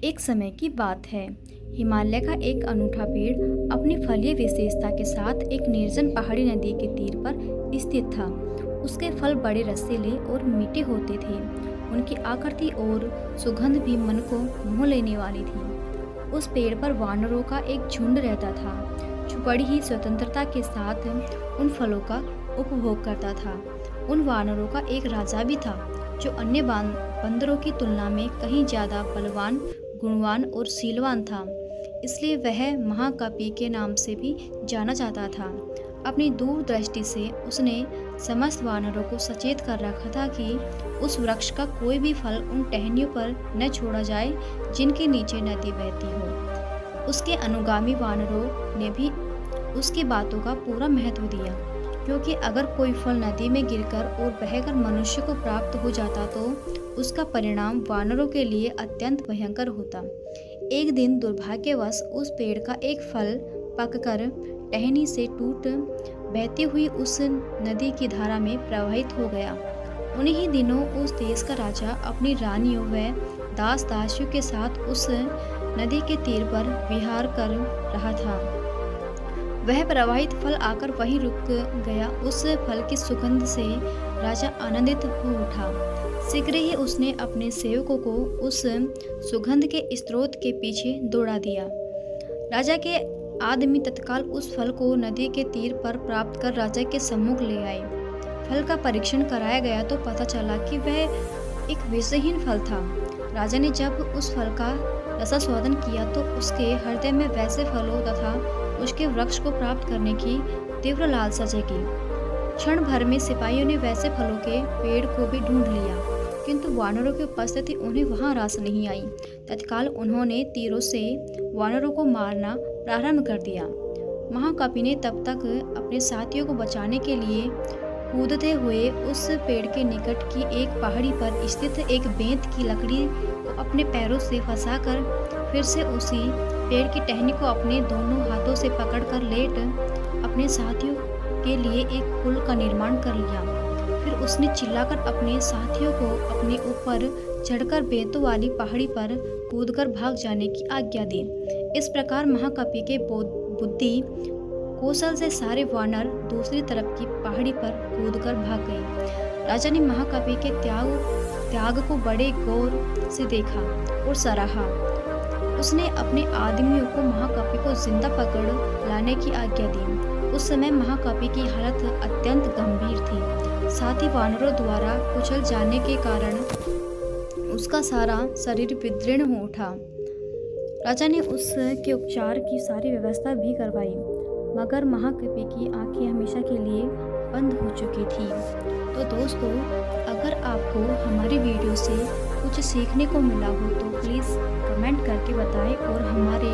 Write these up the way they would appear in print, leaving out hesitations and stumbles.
एक समय की बात है। हिमालय का एक अनूठा पेड़ अपनी फलीय विशेषता के साथ एक निर्जन पहाड़ी नदी के तीर पर स्थित था। उसके फल बड़े रसीले और मीठे होते थे। उनकी आकृति और सुगंध भी मन को मोह लेने वाली थी। उस पेड़ पर वानरों का एक झुंड रहता था, जो बड़ी ही स्वतंत्रता के साथ उन फलों का उपभोग करता था। उन वानरों का एक राजा भी था, जो अन्य बंदरों की तुलना में कहीं ज़्यादा बलवान, गुणवान और शीलवान था। इसलिए वह महाकपि के नाम से भी जाना जाता था। अपनी दूरदृष्टि से उसने समस्त वानरों को सचेत कर रखा था कि उस वृक्ष का कोई भी फल उन टहनियों पर न छोड़ा जाए जिनके नीचे नदी बहती हो। उसके अनुगामी वानरों ने भी उसकी बातों का पूरा महत्व दिया, क्योंकि अगर कोई फल नदी में गिरकर और बहकर मनुष्य को प्राप्त हो जाता तो उसका परिणाम वानरों के लिए अत्यंत भयंकर होता। एक दिन दुर्भाग्यवश उस पेड़ का एक फल पककर टहनी से टूट बहती हुई उस नदी की धारा में प्रवाहित हो गया। उन्हीं ही दिनों उस देश का राजा अपनी रानियों व दास दासियों के साथ उस नदी के तीर पर विहार कर रहा था। वह प्रवाहित फल आकर वहीं रुक गया। उस फल की सुगंध से राजा आनंदित हो उठा। शीघ्र ही उसने अपने सेवकों को उस सुगंध के स्रोत के पीछे दौड़ा दिया। राजा के आदमी तत्काल उस फल को नदी के तीर पर प्राप्त कर राजा के सम्मुख ले आए। फल का परीक्षण कराया गया तो पता चला कि वह एक विषहीन फल था। राजा ने जब उस फल का रसास्वादन किया तो उसके हृदय में वैसे फलों तथा उसके वृक्ष को प्राप्त करने की तीव्र लालसा जगी। क्षण भर में सिपाहियों ने वैसे फलों के पेड़ को भी ढूंढ लिया, किंतु वानरों की उपस्थिति उन्हें वहां रास नहीं आई। तत्काल उन्होंने तीरों से वानरों को मारना प्रारंभ कर दिया। महाकपि ने तब तक अपने साथियों को बचाने के लिए कूदते हुए उस पेड़ के निकट की एक पहाड़ी पर स्थित एक बेंत की लकड़ी को अपने पैरों से फंसाकर फिर से उसी पेड़ की टहनी को अपने दोनों हाथों से पकड़कर लेट अपने साथियों के लिए एक पुल का निर्माण कर लिया। फिर उसने चिल्लाकर अपने साथियों को अपने ऊपर चढ़कर बेंतों वाली पहाड़ी पर कूदकर भाग जाने की आज्ञा दी। इस प्रकार महाकपि के बुद्धि कौशल से सारे वानर दूसरी तरफ की पहाड़ी पर कूदकर भाग गए। राजा ने महाकपि के त्याग को बड़े गौर से देखा और सराहा। उसने अपने आदमियों को महाकपि को जिंदा पकड़ लाने की आज्ञा दी। उस समय महाकपि की हालत अत्यंत गंभीर थी। साथ ही वानरों द्वारा कुचल जाने के कारण उसका सारा शरीर विदीर्ण हो उठा। राजा ने उसके उपचार की सारी व्यवस्था भी करवाई, मगर महाकपि की आंखें हमेशा के लिए बंद हो चुकी थी। तो दोस्तों, अगर आपको हमारी वीडियो से कुछ सीखने को मिला हो तो प्लीज़ कमेंट करके बताएं और हमारे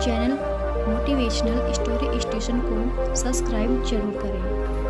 चैनल मोटिवेशनल स्टोरी स्टेशन को सब्सक्राइब जरूर करें।